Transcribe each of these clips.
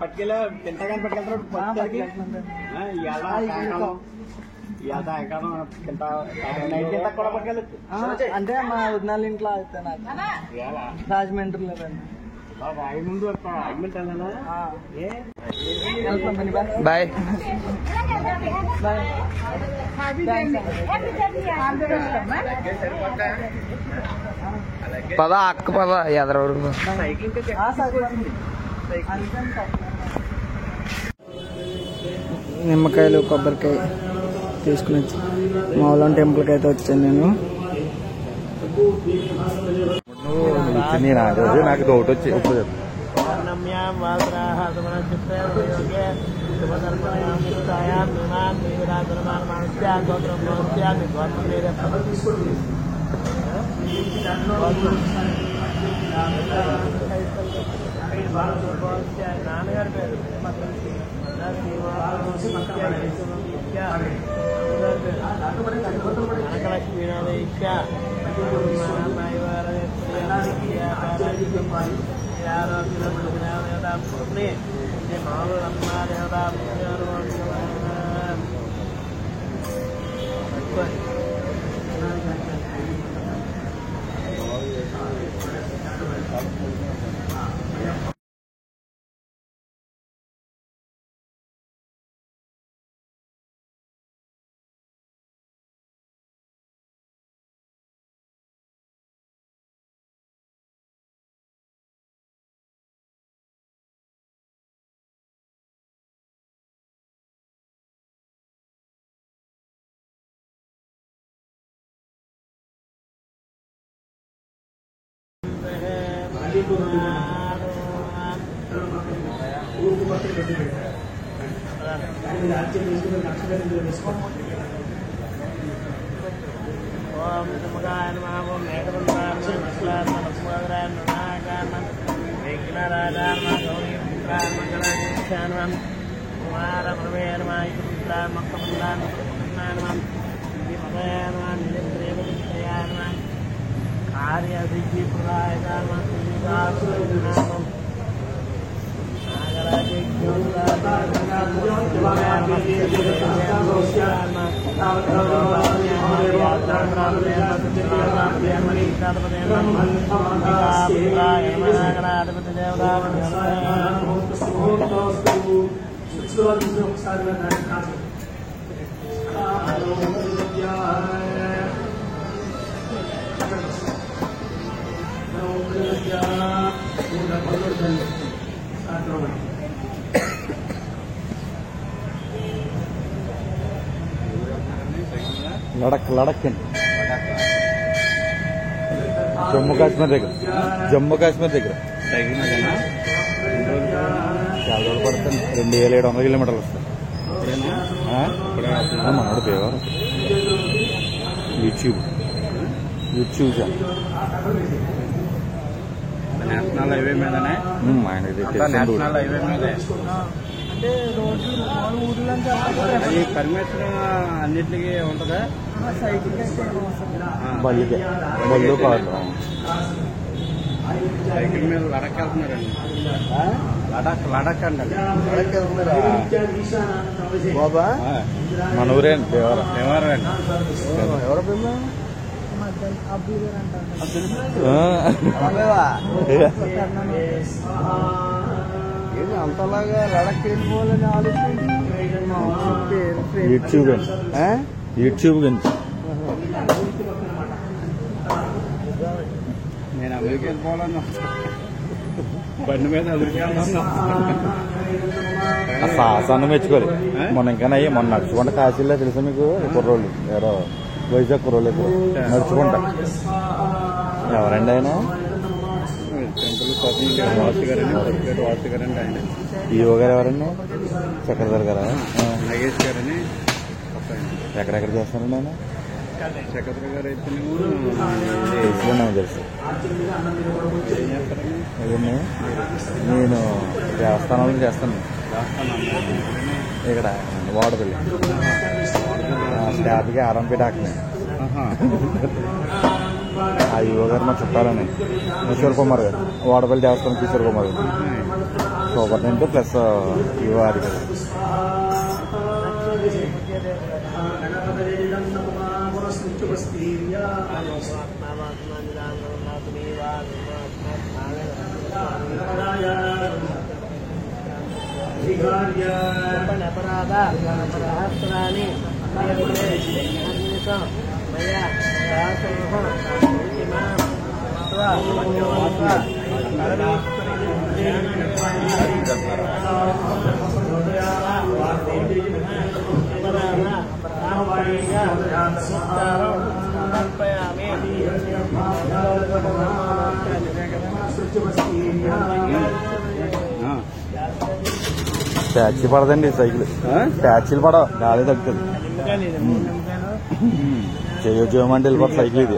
పట్టుకెళ్ళా తింటాగాని పట్టుకెళ్తాడు అంటే మా ఒరిజినల్ ఇంట్లో అయితే రాజమండ్రిలో బాయ్ పద అక్క పద ఎదరవరు నిమ్మకాయలు కొబ్బరికాయ తీసుకుని వచ్చి మావులం టెంపుల్కి అయితే వచ్చాను నేను నాకు డౌట్ వచ్చి ఇప్పుడు నాన్నగారి పేరు కనకలక్ష్మి లడక్ జమ్మూ కాశ్మీర్ దగ్గర చాలా రోజులు పడుతుంది 2700 కిలోమీటర్లు వస్తాయి మనోడు పేవారు యూట్యూబ్ నేషనల్ హైవే మీదనే నేషనల్ హైవే మీదే ఈ పర్మిషన్ అన్నిటికీ ఉంటుందా బళ్ళు కాదు సైకిల్ మీద లడక్ వెళ్తున్నారండి లడక్ అండి బాబా మన ఊరే దేవరం అండి ఎవరు అంతలాగా లడక్ వెళ్ళిపోవాలని ఆలోచించి యూట్యూబ్ నేను అమెరికా వెళ్ళిపోవాలన్నా బండి మీద అమెరికా సాహసాన్ని మెచ్చుకోవాలి మొన్న ఇంకా మొన్న నడుచుకుంటా కాశీలో తెలుసా మీకు కుర్రోళ్ళు ఎవరో వైజాగ్ కుర్రోళ్ళు నడుచుకుంటా ఎవరండి ఆయన వాసు గారండి ఆయన ఈఓ గారు ఎవరండి చక్రధర్ గారా నగేష్ గారని ఎక్కడెక్కడ చేస్తారండి ఆయన చక్రధర్ గారు అయితే తెలుసు అదండి నేను దేవస్థానంలో చేస్తాను ఇక్కడ వాడపల్లి స్టాఫ్కి ఆర్ఎంపీ డాక్టర్ని. ఆ యువ గారు మా చుట్టాలని కిషోర్ కుమార్ గారు, వాడపల్లి దేవస్థానం కిషోర్ కుమార్ గారు సూపరింటెండెంట్ ప్లస్ యువ అధికారి. ట్యాక్సీ పడదండి సైకిల్, ట్యాక్సీలు పడవ గాలి తగ్గుతుంది. జయో జయమంటే వెళ్ళిపోతుంది సైకిల్ ఇది.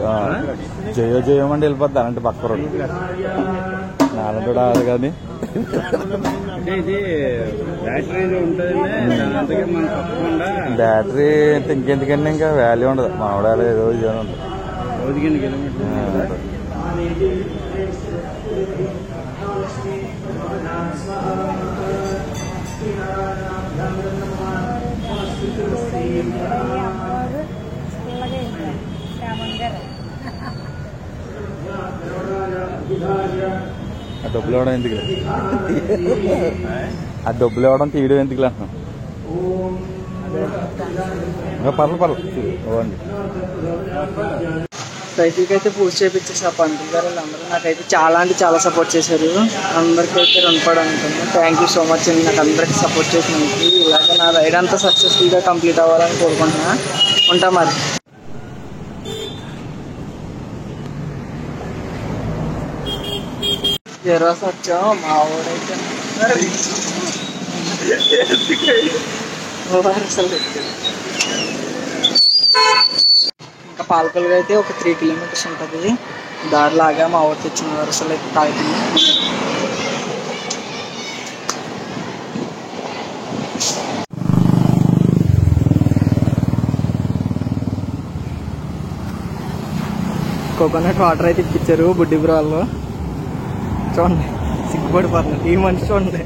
జయో జయమంటే వెళ్ళిపోద్ది అలాంటి పక్క రోడ్డు నాలంటి రాదు కానీ బ్యాటరీ ఇంకెందుకండి ఇంకా వాల్యూ ఉండదు. మామిడాలి రోజు ఉంటుంది. ఆ డబ్బులు ఇవ్వడం ఎందుకు, ఆ డబ్బులు ఇవ్వడం తీయడం ఎందుకు అంటున్నాం. పర్లేదు ఇవ్వండి. సైకిల్కి అయితే పూజ చేయించేసి ఆ పంతులు గారు అందరూ నాకైతే చాలా అంటే చాలా సపోర్ట్ చేశారు. అందరికీ అయితే రుణపడి అనుకున్నాను. థ్యాంక్ యూ సో మచ్ అండి నాకు అందరికీ సపోర్ట్ చేసినందుకు. ఇలాగే నా రైడ్ అంతా సక్సెస్ఫుల్గా కంప్లీట్ అవ్వాలని కోరుకుంటున్నా. ఉంటా మరి. రోజు వచ్చాం మా ఊడైతే ఇంకా పాలకొల్లుగా అయితే ఒక 3 కిలోమీటర్స్ ఉంటుంది. దారిలాగా మా ఊరు తెచ్చిన వరుసలు అయితే తాగుతుంది. కోకోనట్ వాటర్ అయితే ఇప్పించారు బుడ్డి బ్రాల్లో. చూడండి సిగ్గుపడిపోతున్నారు ఈ మనిషి. చూడండి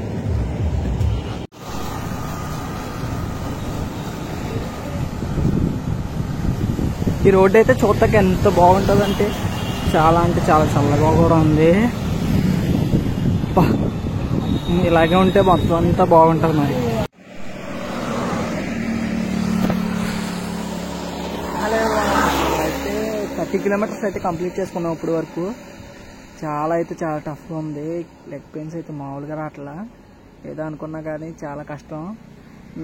ఈ రోడ్డు అయితే చూడటానికి ఎంత బాగుంటుందంటే చాలా అంటే చాలా చల్లగా కూడా ఉంది. ఇలాగే ఉంటే మొత్తం అంతా బాగుంటుంది. మరి అయితే 30 కిలోమీటర్స్ అయితే కంప్లీట్ చేసుకున్నాం ఇప్పుడు వరకు. చాలా అయితే చాలా టఫ్గా ఉంది. లెగ్ పెయిన్స్ అయితే మామూలుగా రావట్లా. ఏదో అనుకున్నా కానీ చాలా కష్టం.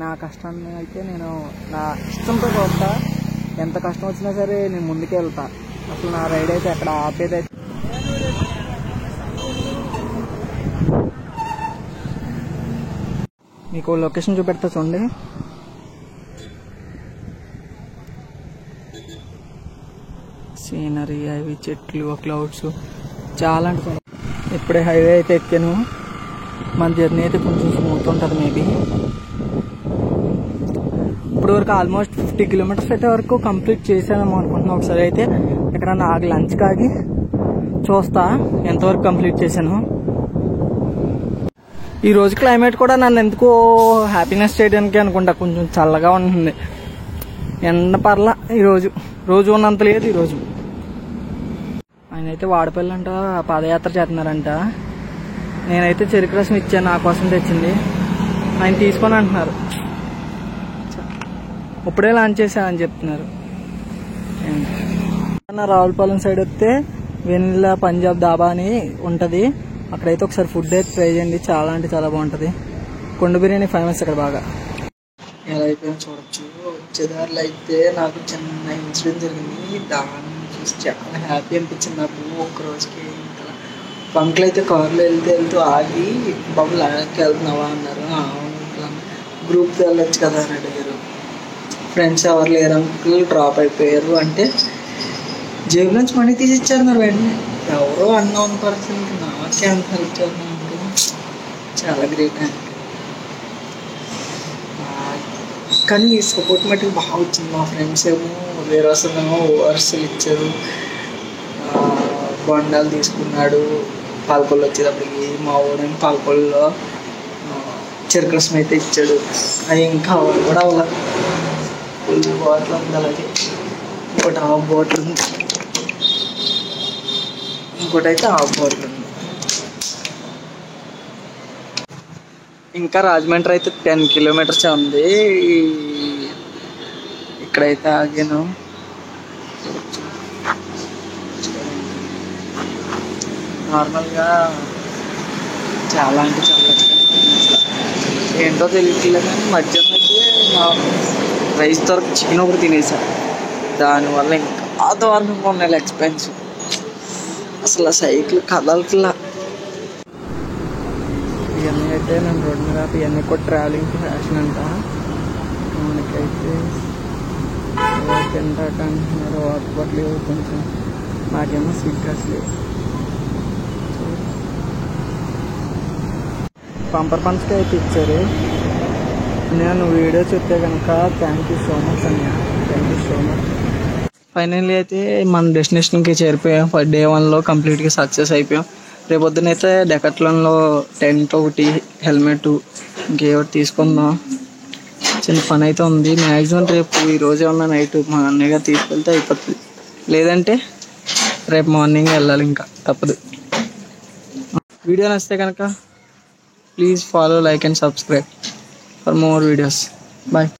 నా కష్టాన్ని అయితే నేను నా ఇష్టంతో చూస్తా. ఎంత కష్టం వచ్చినా సరే నేను ముందుకే వెళ్తా. అసలు నా రైడ్ అయితే అక్కడ ఆపేదైతే మీకు లొకేషన్ చూపెడతా చూడండి. సీనరీ, అవి చెట్లు, క్లౌడ్స్ చాలా అంటే ఇప్పుడే హైవే అయితే ఎక్కాను. మన జర్నీ అయితే కొంచెం స్మూత్ ఉంటుంది మేబీ. ఇప్పుడు వరకు ఆల్మోస్ట్ 50 కిలోమీటర్స్ అయితే వరకు కంప్లీట్ చేశానేమో అనుకుంటున్నాను. ఒకసారి అయితే ఎక్కడన్నా ఆగి లంచ్ కాగి చూస్తా ఎంతవరకు కంప్లీట్ చేశాను. ఈరోజు క్లైమేట్ కూడా నన్ను ఎందుకో హ్యాపీనెస్ చేయడానికి అనుకుంటా. కొంచెం చల్లగా ఉంటుంది. ఎండ పర్లా ఈరోజు, రోజు ఉన్నంత లేదు ఈరోజు. ఆయన అయితే వాడపల్లి అంట పాదయాత్ర చేస్తున్నారంట. నేనైతే చెరుకు రసం ఇచ్చాను, నా కోసం తెచ్చింది. ఆయన తీసుకొని అంటున్నారు ఇప్పుడే లాంచ్ చేశానని చెప్తున్నారు. రావులపాలెం సైడ్ వస్తే వెనిలా పంజాబ్ దాబా అని ఉంటుంది. అక్కడైతే ఒకసారి ఫుడ్ అయితే ట్రై చేయండి. చాలా అంటే చాలా బాగుంటుంది. కొండ బిర్యానీ ఫేమస్ అక్కడ బాగా. ఎలా అయిపోయింది చూడొచ్చు. వచ్చేదారిలో అయితే నాకు చిన్న ఇన్సిడెంట్ జరిగింది. దాన్ని చూసి చాలా హ్యాపీ అనిపించింది నాకు. ఒక్కరోజుకి అంకుల్ అయితే కారులో వెళ్తూ ఆగి బాబు లాకి వెళ్తున్నావా అన్నారు. గ్రూప్తో వెళ్ళొచ్చు కదా అని అడిగారు. ఫ్రెండ్స్ ఎవరు లేరు అంకుల్, డ్రాప్ అయిపోయారు అంటే జేబు నుంచి మనీ తీసి ఇచ్చారు మరి వెంటనే. ఎవరో అన్నోన్ పర్సన్కి నాకే అంత హెల్ప్ చేస్తున్నాను. చాలా గ్రేట్ అండి. కానీ సపోర్ట్ మట్టి బాగా వచ్చింది. మా ఫ్రెండ్స్ ఏమో వేరే అసలు ఓవర్స్లు ఇచ్చారు, బొండాలు తీసుకున్నాడు. పాలకొల్లు వచ్చేటప్పటికి మా ఊడని పాలకొల్లులో చెరుకు రసం అయితే ఇచ్చాడు. అది ఇంకా కూడా అవ్వాలి. ఫుల్ బాటిల్ ఉంది, అలాగే ఇంకోటి హాఫ్ బాటిల్ ఉంది, ఇంకోటి అయితే హాఫ్ బాటిల్ ఉంది. ఇంకా రాజమండ్రి అయితే 10 కిలోమీటర్స్ ఉంది. ఇక్కడైతే ఆగాను. నార్మల్గా చాలా అంటే చాలా ఏంటో తెలియట్లేదు, కానీ మధ్యాహ్నం అయితే మా రైస్ దొరికి చికెన్ ఒకటి తినేసాను. దానివల్ల ఇంకా దారుణంగా ఉన్నాయి ఎక్స్పెన్సివ్. అసలు సైకిల్ కదలట్లా. ఇవన్నీ అయితే నేను రోడ్డు మీద ఇవన్నీ కూడా ట్రావెలింగ్కి ఫ్యాషన్ అంట. మనకైతే తింటాక అంటున్నారు వాటర్ బాటిల్ కొంచెం, నాకేమో స్వీట్ లేవు. పంపర్ పంచ్కి అయితే ఇచ్చారు. నేను వీడియో చూస్తే కనుక థ్యాంక్ యూ సో మచ్ అన్న, thank you so much. Finally అయితే మన డెస్టినేషన్కి చేరిపోయాం. డే 1లో కంప్లీట్గా సక్సెస్ అయిపోయాం. రేపొద్దునైతే డెకాథ్లాన్లో టెంట్ ఒకటి, హెల్మెట్, ఇంకేమిటి తీసుకుందాం. చిన్న పని అయితే ఉంది. మ్యాక్సిమం రేపు ఈరోజు ఏమన్నా నైట్ మా అన్నయ్య తీసుకెళ్తే అయిపోతుంది, లేదంటే రేపు మార్నింగ్ వెళ్ళాలి, ఇంకా తప్పదు. వీడియో నచ్చితే కనుక please follow, like and subscribe for more videos. Bye.